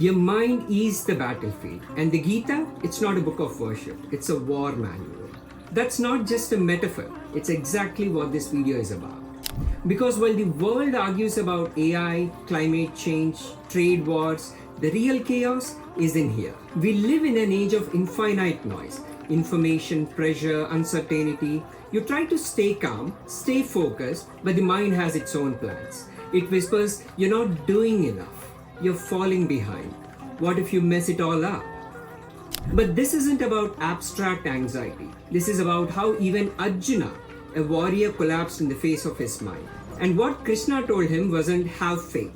Your mind is the battlefield, and the Gita, it's not a book of worship, it's a war manual. That's not just a metaphor, it's exactly what this video is about. Because while the world argues about AI, climate change, trade wars, the real chaos is in here. We live in an age of infinite noise, information, pressure, uncertainty. You try to stay calm, stay focused, but the mind has its own plans. It whispers, you're not doing enough, you're falling behind. What if you mess it all up? But this isn't about abstract anxiety. This is about how even Arjuna, a warrior, collapsed in the face of his mind. And what Krishna told him wasn't have faith.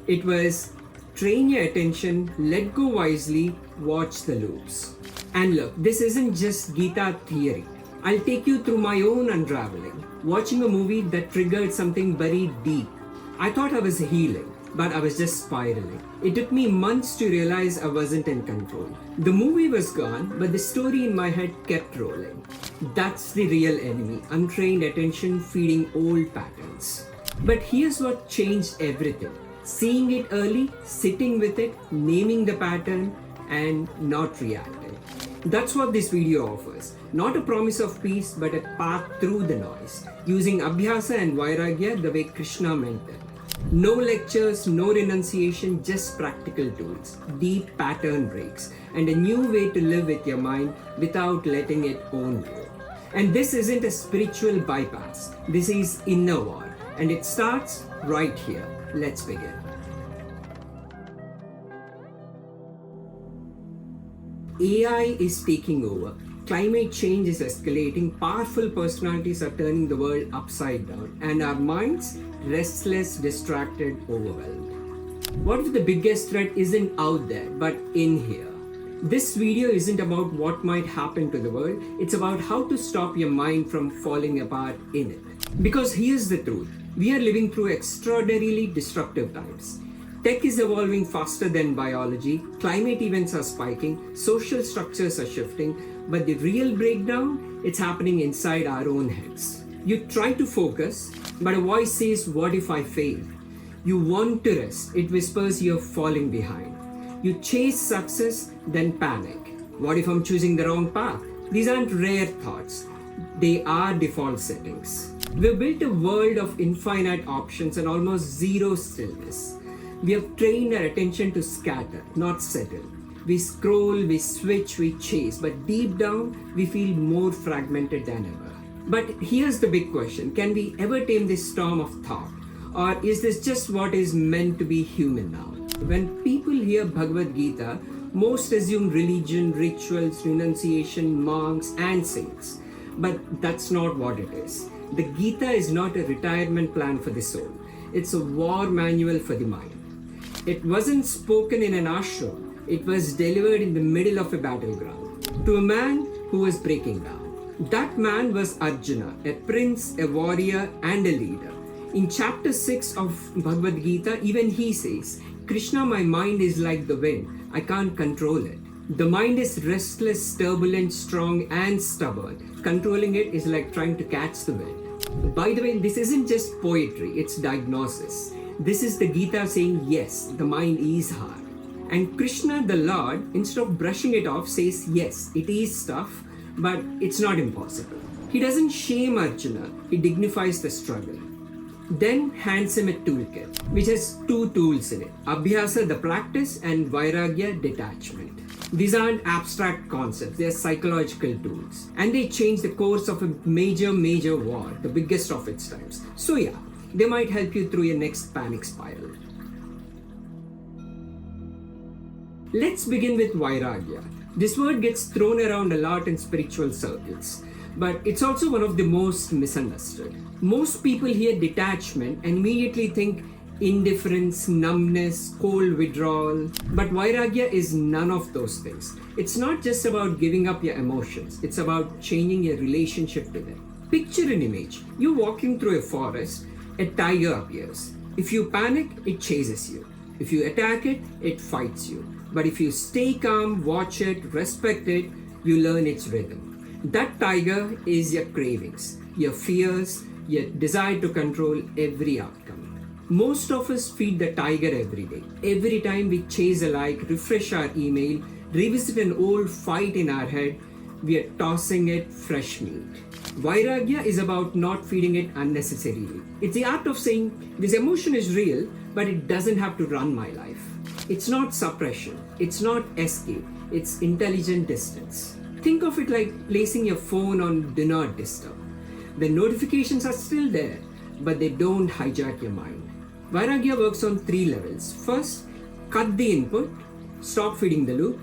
It was train your attention, let go wisely, watch the loops. And look, this isn't just Gita theory. I'll take you through my own unraveling, watching a movie that triggered something very deep. I thought I was healing, but I was just spiraling. It took me months to realize I wasn't in control. The movie was gone, but the story in my head kept rolling. That's the real enemy, untrained attention feeding old patterns. But here's what changed everything. Seeing it early, sitting with it, naming the pattern, and not reacting. That's what this video offers. Not a promise of peace, but a path through the noise, using Abhyasa and Vairagya the way Krishna meant it. No lectures, no renunciation, just practical tools, deep pattern breaks, and a new way to live with your mind without letting it own you. And this isn't a spiritual bypass, this is inner war, and it starts right here. Let's begin. AI is taking over. Climate change is escalating. Powerful personalities are turning the world upside down. And our minds, restless, distracted, overwhelmed. What if the biggest threat isn't out there, but in here? This video isn't about what might happen to the world. It's about how to stop your mind from falling apart in it. Because here's the truth. We are living through extraordinarily disruptive times. Tech is evolving faster than biology, climate events are spiking, social structures are shifting, but the real breakdown, it's happening inside our own heads. You try to focus, but a voice says, what if I fail? You want to rest, it whispers you're falling behind. You chase success, then panic. What if I'm choosing the wrong path? These aren't rare thoughts, they are default settings. We've built a world of infinite options and almost zero stillness. We have trained our attention to scatter, not settle. We scroll, we switch, we chase, but deep down, we feel more fragmented than ever. But here's the big question. Can we ever tame this storm of thought? Or is this just what is meant to be human now? When people hear Bhagavad Gita, most assume religion, rituals, renunciation, monks, and saints. But that's not what it is. The Gita is not a retirement plan for the soul. It's a war manual for the mind. It wasn't spoken in an ashram. It was delivered in the middle of a battleground to a man who was breaking down. That man was Arjuna, a prince, a warrior, and a leader. In chapter 6 of Bhagavad Gita, even he says, Krishna, my mind is like the wind. I can't control it. The mind is restless, turbulent, strong, and stubborn. Controlling it is like trying to catch the wind. By the way, this isn't just poetry, it's diagnosis. This is the Gita saying, yes, the mind is hard. And Krishna, the Lord, instead of brushing it off, says, yes, it is tough, but it's not impossible. He doesn't shame Arjuna, he dignifies the struggle. Then hands him a toolkit, which has two tools in it, Abhyasa, the practice, and Vairagya, detachment. These aren't abstract concepts, they're psychological tools. And they change the course of a major war, the biggest of its times. So yeah, they might help you through your next panic spiral. Let's begin with Vairagya. This word gets thrown around a lot in spiritual circles, but it's also one of the most misunderstood. Most people hear detachment and immediately think indifference, numbness, cold withdrawal. But Vairagya is none of those things. It's not just about giving up your emotions, it's about changing your relationship to them. Picture an image. You're walking through a forest, a tiger appears. If you panic, it chases you. If you attack it, it fights you. But if you stay calm, watch it, respect it, you learn its rhythm. That tiger is your cravings, your fears, your desire to control every outcome. Most of us feed the tiger every day. Every time we chase a like, refresh our email, revisit an old fight in our head, we are tossing it fresh meat. Vairagya is about not feeding it unnecessarily. It's the art of saying, this emotion is real, but it doesn't have to run my life. It's not suppression, it's not escape, it's intelligent distance. Think of it like placing your phone on Do Not Disturb. The notifications are still there, but they don't hijack your mind. Vairagya works on 3 levels. First, cut the input, stop feeding the loop,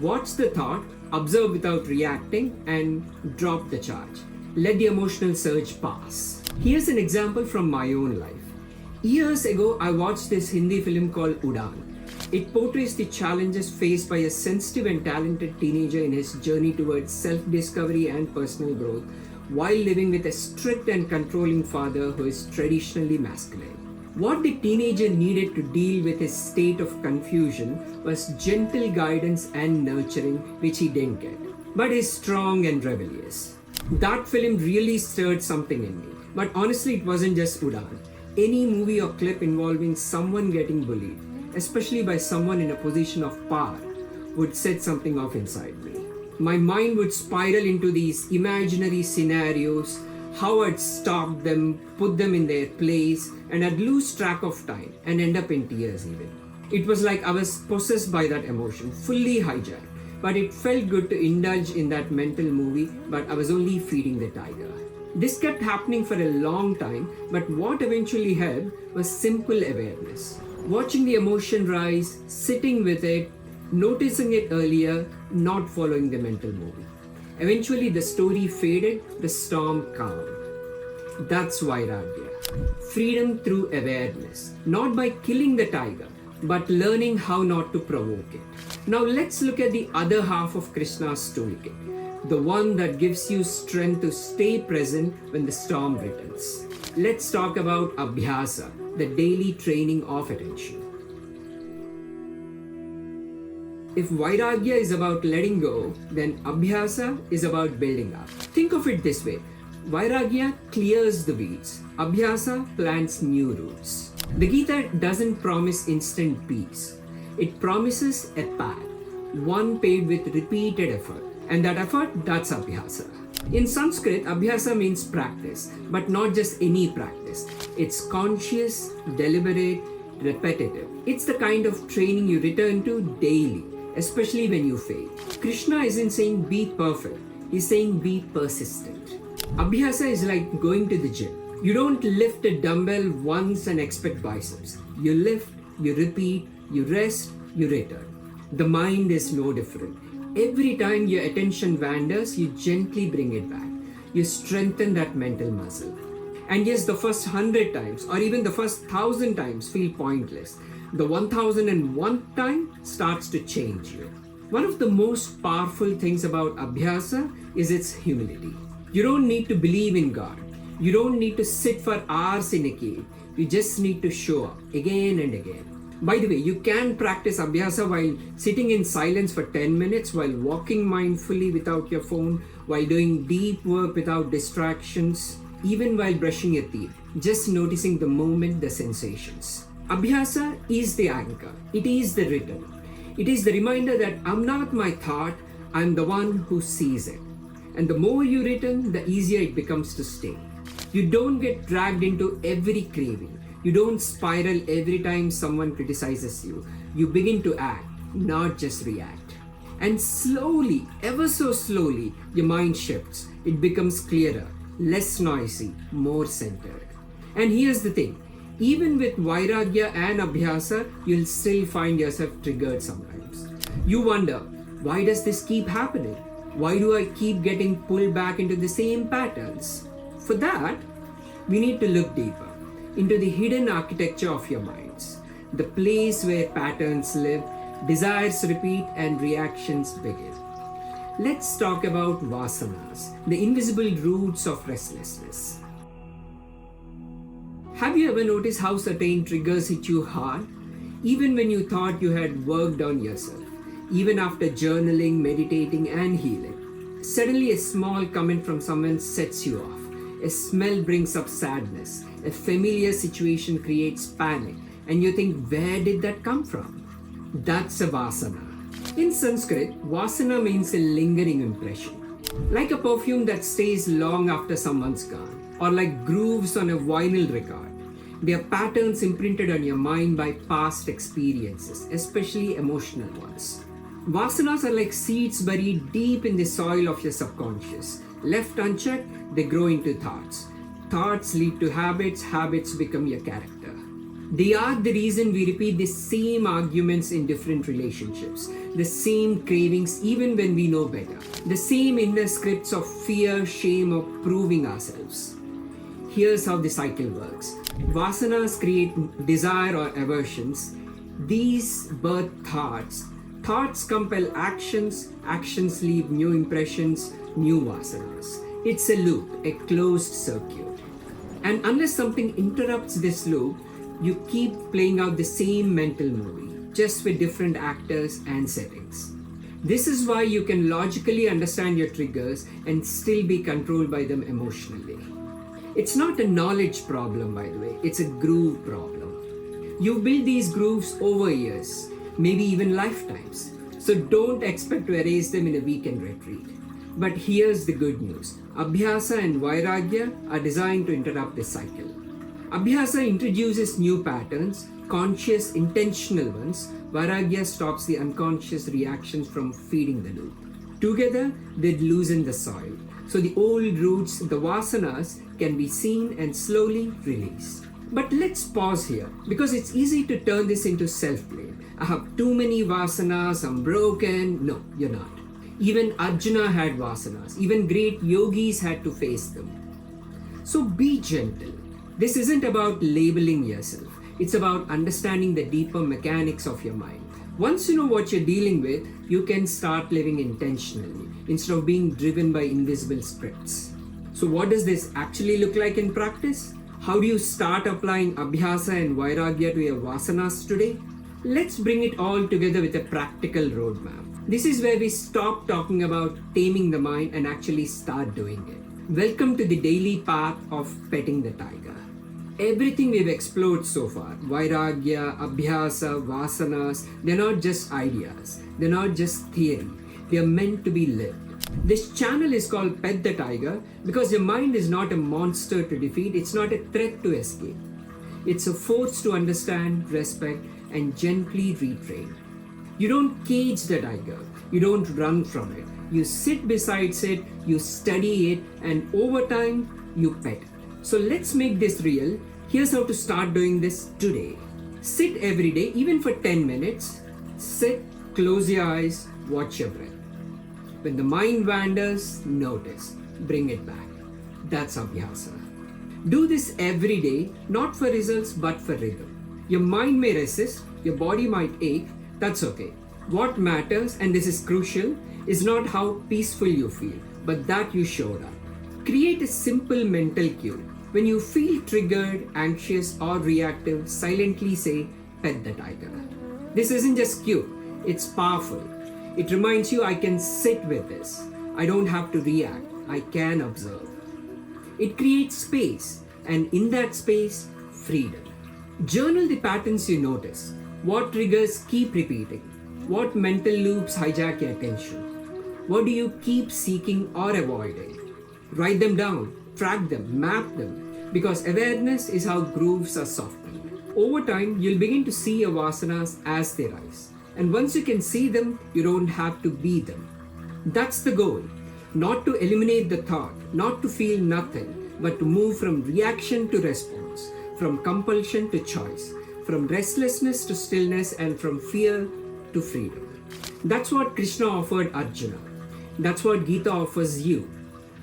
watch the thought, observe without reacting, and drop the charge. Let the emotional surge pass. Here's an example from my own life. Years ago, I watched this Hindi film called Udaan. It portrays the challenges faced by a sensitive and talented teenager in his journey towards self-discovery and personal growth, while living with a strict and controlling father who is traditionally masculine. What the teenager needed to deal with his state of confusion was gentle guidance and nurturing, which he didn't get, but is strong and rebellious. That film really stirred something in me. But honestly, it wasn't just Udaan. Any movie or clip involving someone getting bullied, especially by someone in a position of power, would set something off inside me. My mind would spiral into these imaginary scenarios, how I'd stop them, put them in their place, and I'd lose track of time and end up in tears even. It was like I was possessed by that emotion, fully hijacked. But it felt good to indulge in that mental movie, but I was only feeding the tiger. This kept happening for a long time, but what eventually helped was simple awareness. Watching the emotion rise, sitting with it, noticing it earlier, not following the mental movie. Eventually the story faded, the storm calmed. That's Vairagya. Freedom through awareness, not by killing the tiger, but learning how not to provoke it. Now let's look at the other half of Krishna's toolkit, the one that gives you strength to stay present when the storm returns. Let's talk about Abhyasa, the daily training of attention. If Vairagya is about letting go, then Abhyasa is about building up. Think of it this way. Vairagya clears the weeds. Abhyasa plants new roots. The Gita doesn't promise instant peace. It promises a path, one paid with repeated effort. And that effort, that's Abhyasa. In Sanskrit, Abhyasa means practice, but not just any practice. It's conscious, deliberate, repetitive. It's the kind of training you return to daily, especially when you fail. Krishna isn't saying be perfect, he's saying be persistent. Abhyasa is like going to the gym. You don't lift a dumbbell once and expect biceps. You lift, you repeat, you rest, you return. The mind is no different. Every time your attention wanders, you gently bring it back. You strengthen that mental muscle. And yes, the first 100 times or even the first 1,000 times feel pointless. The 1001 time starts to change you. One of the most powerful things about Abhyasa is its humility. You don't need to believe in God. You don't need to sit for hours in a cave. You just need to show up again and again. By the way, you can practice Abhyasa while sitting in silence for 10 minutes, while walking mindfully without your phone, while doing deep work without distractions, even while brushing your teeth, just noticing the moment, the sensations. Abhyasa is the anchor. It is the rhythm. It is the reminder that I'm not my thought, I'm the one who sees it. And the more you return, the easier it becomes to stay. You don't get dragged into every craving. You don't spiral every time someone criticizes you. You begin to act, not just react. And slowly, ever so slowly, your mind shifts. It becomes clearer, less noisy, more centered. And here's the thing. Even with Vairagya and Abhyasa, you'll still find yourself triggered sometimes. You wonder, why does this keep happening? Why do I keep getting pulled back into the same patterns? For that, we need to look deeper into the hidden architecture of your minds, the place where patterns live, desires repeat, and reactions begin. Let's talk about Vasanas, the invisible roots of restlessness. Have you ever noticed how certain triggers hit you hard, even when you thought you had worked on yourself, even after journaling, meditating, and healing? Suddenly a small comment from someone sets you off. A smell brings up sadness. A familiar situation creates panic. And you think, where did that come from? That's a Vasana. In Sanskrit, Vasana means a lingering impression. Like a perfume that stays long after someone's gone, or like grooves on a vinyl record. They are patterns imprinted on your mind by past experiences, especially emotional ones. Vasanas are like seeds buried deep in the soil of your subconscious. Left unchecked, they grow into thoughts. Thoughts lead to habits, habits become your character. They are the reason we repeat the same arguments in different relationships, the same cravings even when we know better, the same inner scripts of fear, shame, or proving ourselves. Here's how the cycle works. Vasanas create desire or aversions. These birth thoughts. Thoughts compel actions. Actions leave new impressions, new vasanas. It's a loop, a closed circuit. And unless something interrupts this loop, you keep playing out the same mental movie, just with different actors and settings. This is why you can logically understand your triggers and still be controlled by them emotionally. It's not a knowledge problem, by the way, it's a groove problem. You build these grooves over years, maybe even lifetimes. So don't expect to erase them in a weekend retreat. But here's the good news. Abhyasa and Vairagya are designed to interrupt this cycle. Abhyasa introduces new patterns, conscious, intentional ones. Vairagya stops the unconscious reactions from feeding the loop. Together, they loosen the soil. So the old roots, the vasanas, can be seen and slowly released. But let's pause here, because it's easy to turn this into self-blame. I have too many vasanas, I'm broken. No, you're not. Even Arjuna had vasanas. Even great yogis had to face them. So be gentle. This isn't about labeling yourself. It's about understanding the deeper mechanics of your mind. Once you know what you're dealing with, you can start living intentionally instead of being driven by invisible scripts. So what does this actually look like in practice? How do you start applying Abhyasa and Vairagya to your vasanas today? Let's bring it all together with a practical roadmap. This is where we stop talking about taming the mind and actually start doing it. Welcome to the daily path of petting the tiger. Everything we've explored so far, Vairagya, Abhyasa, Vasanas, they're not just ideas. They're not just theory. They are meant to be lived. This channel is called Pet the Tiger because your mind is not a monster to defeat. It's not a threat to escape. It's a force to understand, respect, and gently retrain. You don't cage the tiger. You don't run from it. You sit beside it, you study it, and over time, you pet it. So let's make this real. Here's how to start doing this today. Sit every day, even for 10 minutes. Sit, close your eyes, watch your breath. When the mind wanders, notice. Bring it back. That's Abhyasa. Do this every day, not for results, but for rhythm. Your mind may resist, your body might ache. That's okay. What matters, and this is crucial, is not how peaceful you feel, but that you showed up. Create a simple mental cue. When you feel triggered, anxious, or reactive, silently say, Pet the tiger. This isn't just cute, it's powerful. It reminds you I can sit with this. I don't have to react, I can observe. It creates space, and in that space, freedom. Journal the patterns you notice. What triggers keep repeating? What mental loops hijack your attention? What do you keep seeking or avoiding? Write them down, track them, map them, because awareness is how grooves are softened. Over time, you'll begin to see your vasanas as they rise. And once you can see them, you don't have to be them. That's the goal. Not to eliminate the thought, not to feel nothing, but to move from reaction to response, from compulsion to choice, from restlessness to stillness, and from fear to freedom. That's what Krishna offered Arjuna. That's what Gita offers you.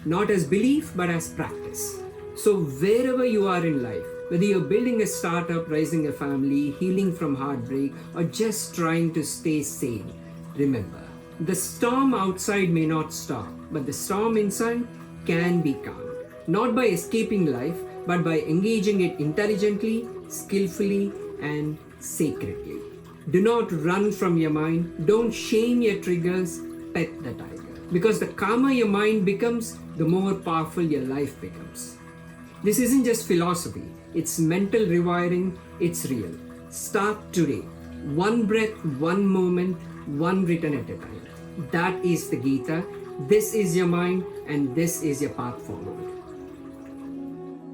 Not as belief, but as practice. So wherever you are in life, whether you're building a startup, raising a family, healing from heartbreak, or just trying to stay sane, remember, the storm outside may not stop, but the storm inside can be calmed. Not by escaping life, but by engaging it intelligently, skillfully, and sacredly. Do not run from your mind. Don't shame your triggers. Pet the tiger. Because the calmer your mind becomes, the more powerful your life becomes. This isn't just philosophy, it's mental rewiring, it's real. Start today. One breath, one moment, one written at a time. That is the Gita. This is your mind, and this is your path forward.